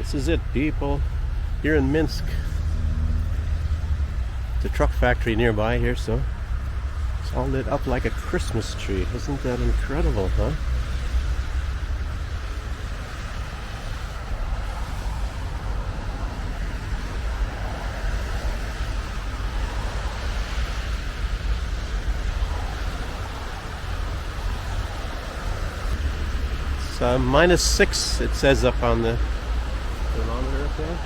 This is it, people. Here in Minsk. The truck factory nearby here, so it's all lit up like a Christmas tree. Isn't that incredible, huh? It's -6, it says up on the thermometer up there.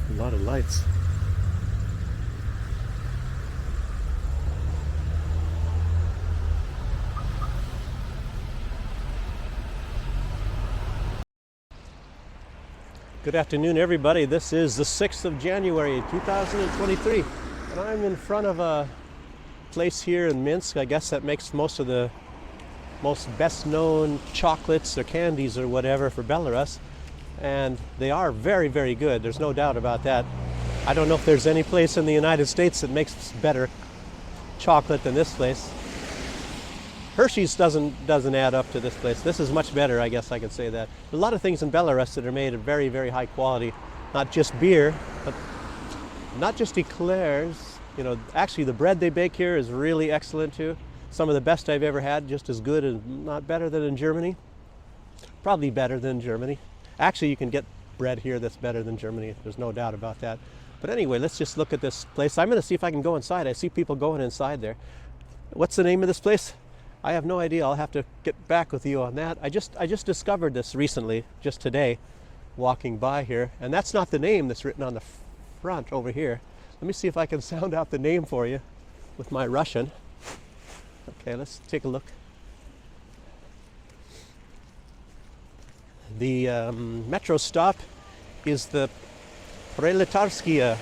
A lot of lights. Good afternoon, everybody. This is the 6th of January, 2023, and I'm in front of a place here in Minsk. I guess that makes most of the most best-known chocolates or candies or whatever for Belarus. And they are very, very good. There's no doubt about that. I don't know if there's any place in the United States that makes better chocolate than this place. Hershey's doesn't add up to this place. This is much better, I guess I could say that. There's a lot of things in Belarus that are made of very, very high quality. Not just beer, but not just eclairs. You know, actually the bread they bake here is really excellent too. Some of the best I've ever had, just as good and not better than in Germany. Probably better than Germany. Actually, you can get bread here that's better than Germany. There's no doubt about that. But anyway, let's just look at this place. I'm going to see if I can go inside. I see people going inside there. What's the name of this place? I have no idea. I'll have to get back with you on that. I just discovered this recently, just today, walking by here. And that's not the name that's written on the front over here. Let me see if I can sound out the name for you with my Russian. Okay, let's take a look. The metro stop is the Proletarskia.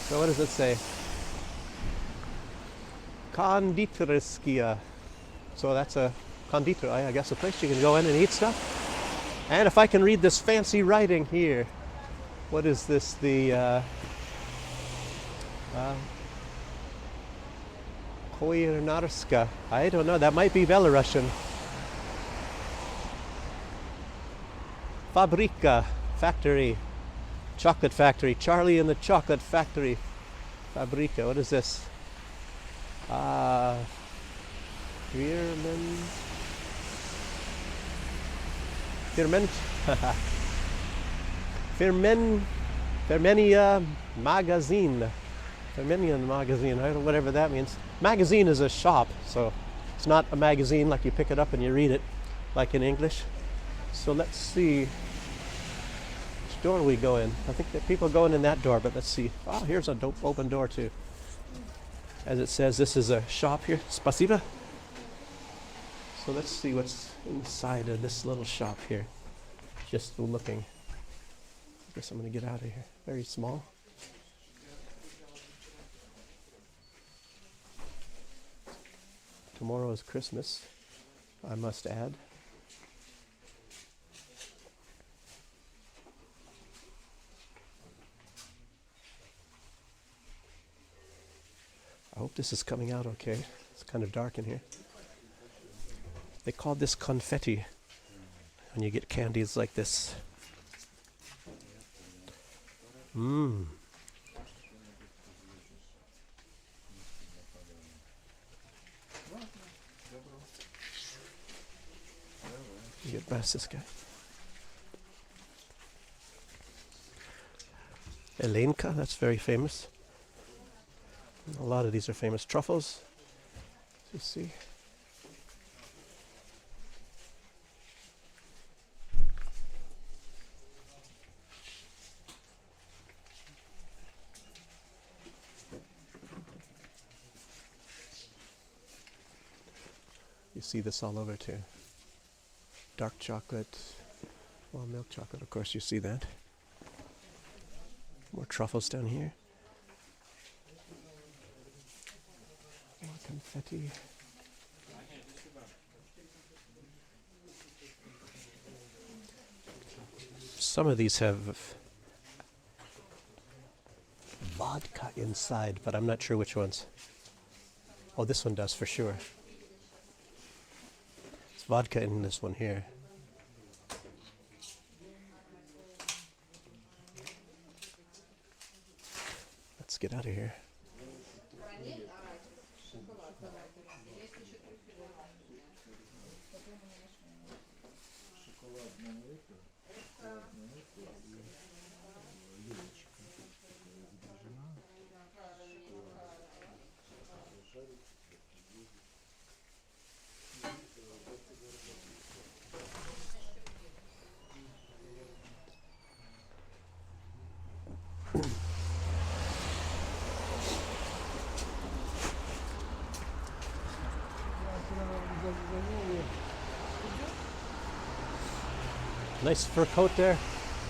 So what does it say? Konditorskia. So that's a konditor, I guess, a place you can go in and eat stuff. And if I can read this fancy writing here, what is this? The Kommunarka. I don't know. That might be Belarusian. Fabrika, factory, chocolate factory. Charlie in the chocolate factory. Fabrika. What is this? Fermenia magazine. Fermenian magazine. I don't know, whatever that means. Magazine is a shop, so it's not a magazine like you pick it up and you read it, like in English. So let's see. Which door we go in? I think that people going in that door, but let's see. Oh, here's a open door too. As it says, this is a shop here. Spasiba. So let's see what's inside of this little shop here. Just looking. I guess I'm going to get out of here. Very small. Tomorrow is Christmas, I must add. I hope this is coming out okay. It's kind of dark in here. They call this confetti when you get candies like this. Mmm. Get past this guy. Elenka, that's very famous. A lot of these are famous. Truffles, you see. You see this all over too. Dark chocolate, well, milk chocolate, of course you see that. More truffles down here. More confetti. Some of these have vodka inside, but I'm not sure which ones. Oh, this one does for sure. It's vodka in this one here. Let's get out of here. Nice fur coat there.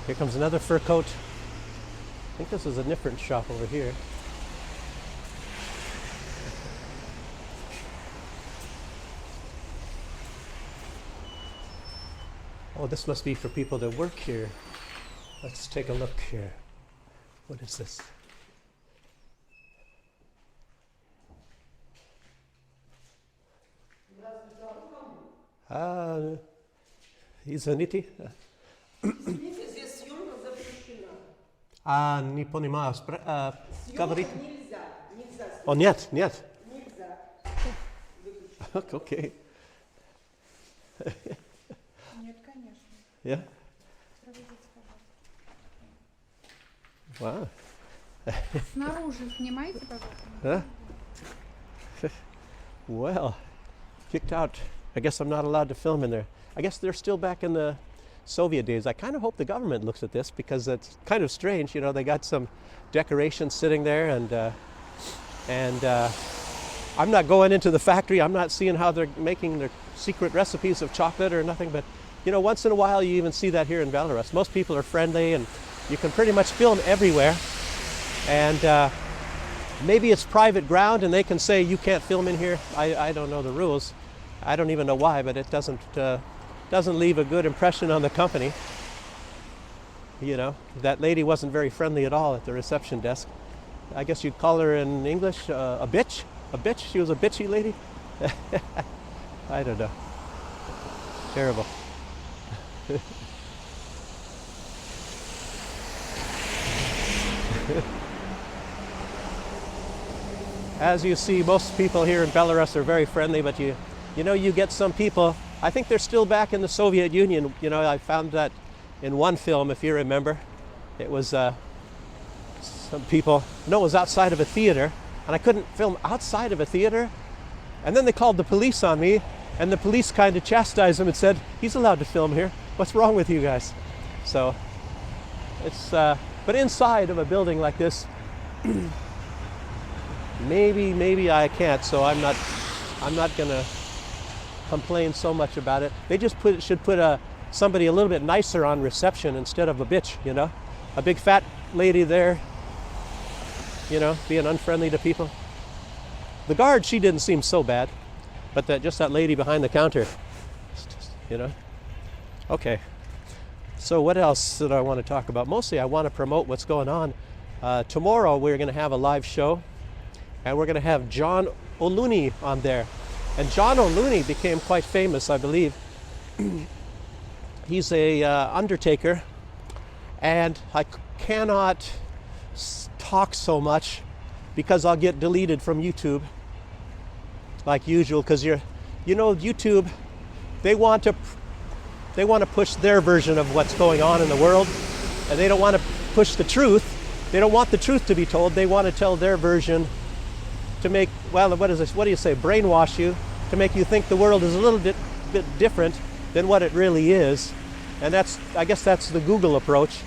Here comes another fur coat. I think this is a different shop over here. Oh, this must be for people that work here. Let's take a look here. What is this? Извините. Здесь съемка запрещена. Не понимаю. Говорите? Нельзя. О, нет. Нельзя. Окей. Нет, конечно. Yeah? Проведите, пожалуйста. Wow. Снаружи снимайте, пожалуйста. Huh? Well, kicked out. I guess I'm not allowed to film in there. I guess they're still back in the Soviet days. I kind of hope the government looks at this because it's kind of strange. You know, they got some decorations sitting there, and I'm not going into the factory. I'm not seeing how they're making their secret recipes of chocolate or nothing. But you know, once in a while, you even see that here in Belarus. Most people are friendly, and you can pretty much film everywhere. And maybe it's private ground, and they can say you can't film in here. I don't know the rules. I don't even know why, but it doesn't leave a good impression on the company. You know, that lady wasn't very friendly at all at the reception desk. I guess you'd call her in English a bitch. A bitch? She was a bitchy lady? I don't know. Terrible. As you see, most people here in Belarus are very friendly, but you know, you get some people, I think they're still back in the Soviet Union. You know, I found that in one film, if you remember. It was some people, no, it was outside of a theater, and I couldn't film outside of a theater. And then they called the police on me, and the police kind of chastised them and said, he's allowed to film here. What's wrong with you guys? So, it's, but inside of a building like this, maybe I can't, so I'm not gonna complain so much about it. They just should put somebody a little bit nicer on reception instead of a bitch, you know? A big fat lady there, you know, being unfriendly to people. The guard, she didn't seem so bad, but just that lady behind the counter, you know? Okay, so what else did I want to talk about? Mostly I want to promote what's going on. Tomorrow we're going to have a live show, and we're going to have John O'Looney on there. And John O'Looney became quite famous, I believe. He's a undertaker, and I cannot talk so much because I'll get deleted from YouTube, like usual. Because you know, YouTube, they want to push their version of what's going on in the world, and they don't want to push the truth they don't want the truth to be told. They want to tell their version to make, well, what is this? What do you say? Brainwash you to make you think the world is a little bit different than what it really is. And that's, I guess that's the Google approach.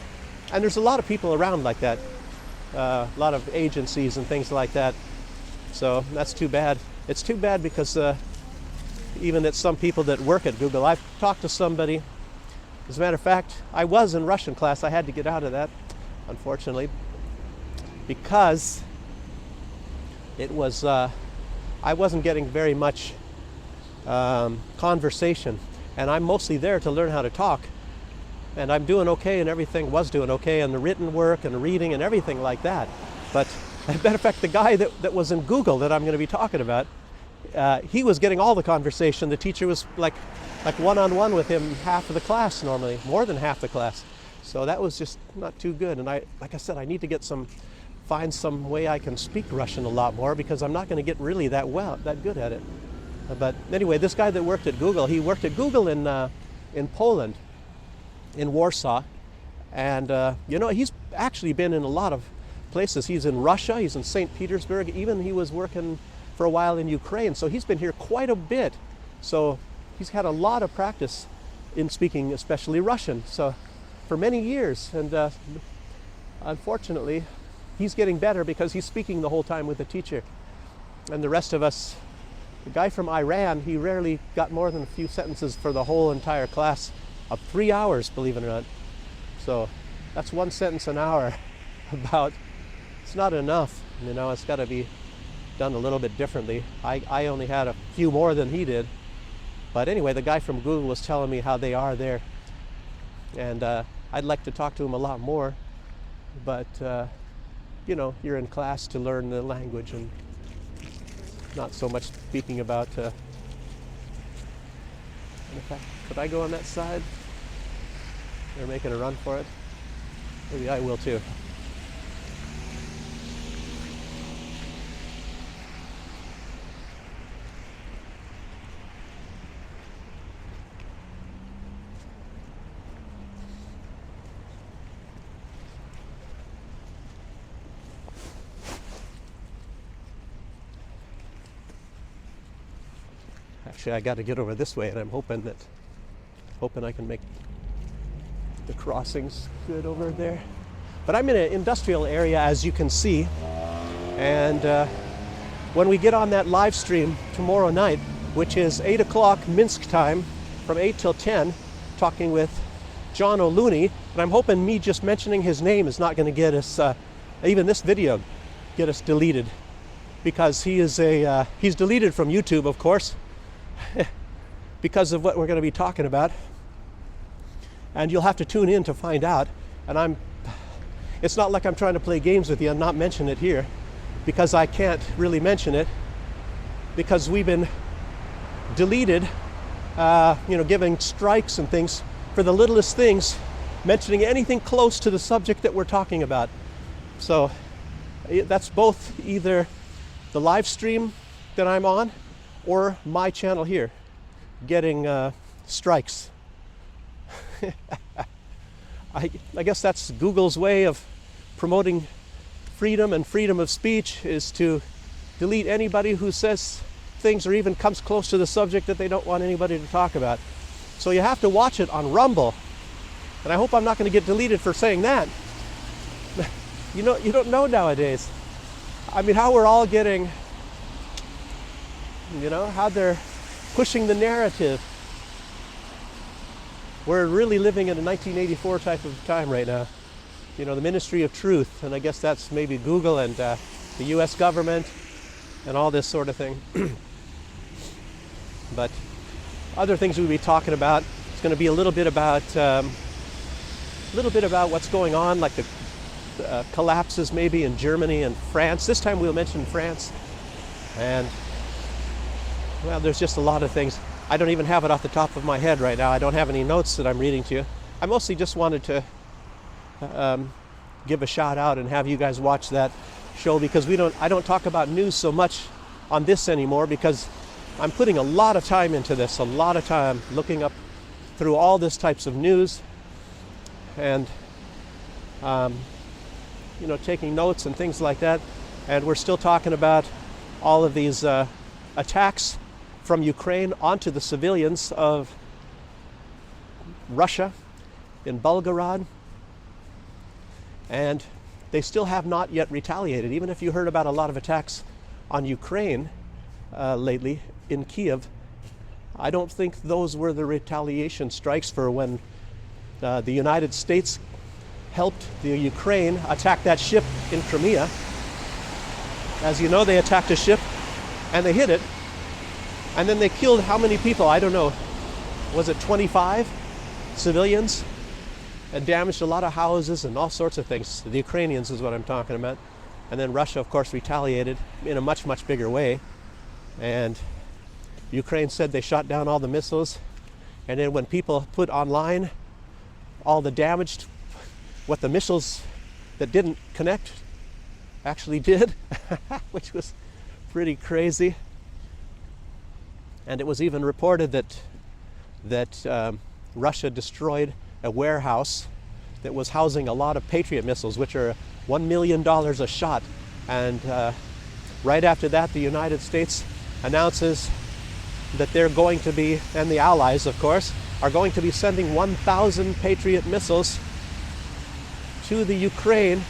And there's a lot of people around like that. A lot of agencies and things like that. So that's too bad. It's too bad because even that some people that work at Google, I've talked to somebody. As a matter of fact, I was in Russian class. I had to get out of that, unfortunately, because it was, I wasn't getting very much conversation. And I'm mostly there to learn how to talk. And I'm doing okay and everything, was doing okay in the written work and the reading and everything like that. But as a matter of fact, the guy that was in Google that I'm going to be talking about, he was getting all the conversation. The teacher was like one-on-one with him half of the class normally, more than half the class. So that was just not too good. And like I said, I need to find some way I can speak Russian a lot more because I'm not going to get really that good at it. But anyway, this guy that worked at Google, he worked at Google in Poland, in Warsaw, and you know, he's actually been in a lot of places. He's in Russia, he's in St. Petersburg, even he was working for a while in Ukraine, so he's been here quite a bit. So he's had a lot of practice in speaking, especially Russian, so for many years. And unfortunately, he's getting better because he's speaking the whole time with the teacher. And the rest of us, the guy from Iran, he rarely got more than a few sentences for the whole entire class of 3 hours, believe it or not. So that's one sentence an hour. It's not enough, you know, it's got to be done a little bit differently. I only had a few more than he did. But anyway, the guy from Google was telling me how they are there. And I'd like to talk to him a lot more. But, you know, you're in class to learn the language and not so much speaking about... in fact, could I go on that side? They're making a run for it. Maybe I will too. Actually, I got to get over this way, and I'm hoping I can make the crossings good over there. But I'm in an industrial area, as you can see, and when we get on that live stream tomorrow night, which is 8 o'clock Minsk time, from 8 till 10, talking with John O'Looney, and I'm hoping me just mentioning his name is not going to get us, even this video, get us deleted, because he's deleted from YouTube, of course, because of what we're going to be talking about. And you'll have to tune in to find out. And it's not like I'm trying to play games with you and not mention it here, because I can't really mention it, because we've been deleted, you know, giving strikes and things for the littlest things, mentioning anything close to the subject that we're talking about. So that's both either the live stream that I'm on or my channel here getting strikes. I guess that's Google's way of promoting freedom and freedom of speech, is to delete anybody who says things or even comes close to the subject that they don't want anybody to talk about. So you have to watch it on Rumble. And I hope I'm not going to get deleted for saying that. You know, you don't know nowadays. I mean, how we're all getting, you know, how they're pushing the narrative. We're really living in a 1984 type of time right now. You know, the Ministry of Truth, and I guess that's maybe Google and the US government and all this sort of thing. But other things we'll be talking about, it's going to be a little bit about what's going on, like the collapses maybe in Germany and France. This time we'll mention France. And, well, there's just a lot of things. I don't even have it off the top of my head right now. I don't have any notes that I'm reading to you. I mostly just wanted to give a shout out and have you guys watch that show, because I don't talk about news so much on this anymore, because I'm putting a lot of time into this, a lot of time looking up through all this types of news, and taking notes and things like that. And we're still talking about all of these attacks from Ukraine onto the civilians of Russia in Belgorod. And they still have not yet retaliated. Even if you heard about a lot of attacks on Ukraine lately in Kiev, I don't think those were the retaliation strikes for when the United States helped the Ukraine attack that ship in Crimea. As you know, they attacked a ship and they hit it, and then they killed how many people? I don't know. Was it 25 civilians? And damaged a lot of houses and all sorts of things. The Ukrainians is what I'm talking about. And then Russia, of course, retaliated in a much, much bigger way. And Ukraine said they shot down all the missiles. And then when people put online all the damaged, what the missiles that didn't connect actually did, which was pretty crazy. And it was even reported that Russia destroyed a warehouse that was housing a lot of Patriot missiles, which are $1 million a shot. And right after that, the United States announces that they're going to be, and the Allies, of course, are going to be sending 1,000 Patriot missiles to the Ukraine.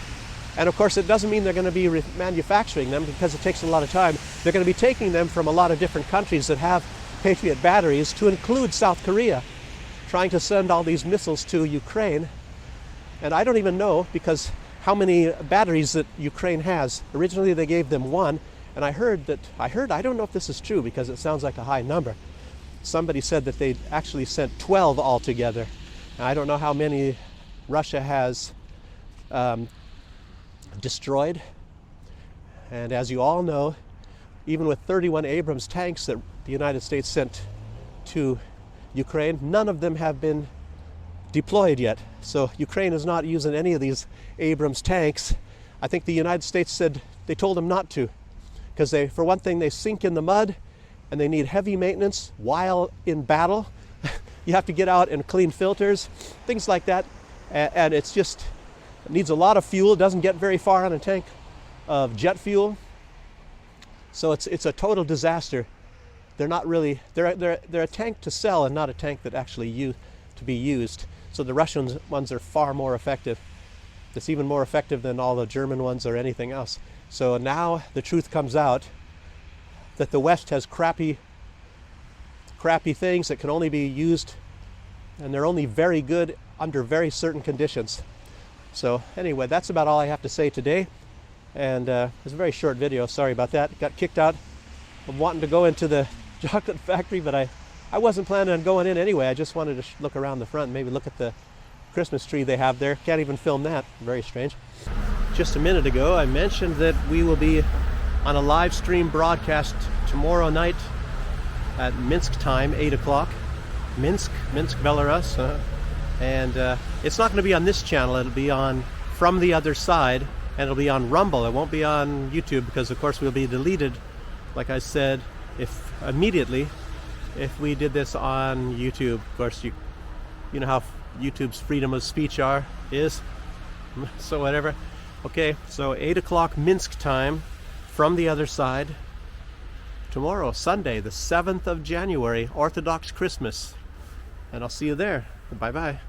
And of course, it doesn't mean they're going to be manufacturing them, because it takes a lot of time. They're going to be taking them from a lot of different countries that have Patriot batteries, to include South Korea, trying to send all these missiles to Ukraine. And I don't even know, because how many batteries that Ukraine has. Originally they gave them one, and I heard, I don't know if this is true, because it sounds like a high number. Somebody said that they actually sent 12 altogether. And I don't know how many Russia has destroyed. And as you all know, even with 31 Abrams tanks that the United States sent to Ukraine, none of them have been deployed yet. So Ukraine is not using any of these Abrams tanks. I think the United States said they told them not to, because they, for one thing, they sink in the mud and they need heavy maintenance while in battle. You have to get out and clean filters, things like that. And it's just, it needs a lot of fuel. It doesn't get very far on a tank of jet fuel. So it's a total disaster. They're not really, they're a tank to sell and not a tank that actually to be used. So the Russian ones are far more effective. It's even more effective than all the German ones or anything else. So now the truth comes out that the West has crappy things that can only be used, and they're only very good under very certain conditions. So anyway, that's about all I have to say today. And it's a very short video, sorry about that. Got kicked out of wanting to go into the chocolate factory, but I wasn't planning on going in anyway. I just wanted to look around the front and maybe look at the Christmas tree they have there. Can't even film that, very strange. Just a minute ago, I mentioned that we will be on a live stream broadcast tomorrow night at Minsk time, 8 o'clock. Minsk, Belarus. And it's not going to be on this channel. It'll be on From the Other Side, and it'll be on Rumble. It won't be on YouTube, because of course we'll be deleted, like I said, immediately if we did this on YouTube. Of course, you know how YouTube's freedom of speech is. So whatever. Okay, so 8 o'clock Minsk time, From the Other Side, tomorrow, Sunday, the 7th of January, Orthodox Christmas. And I'll see you there. Bye-bye.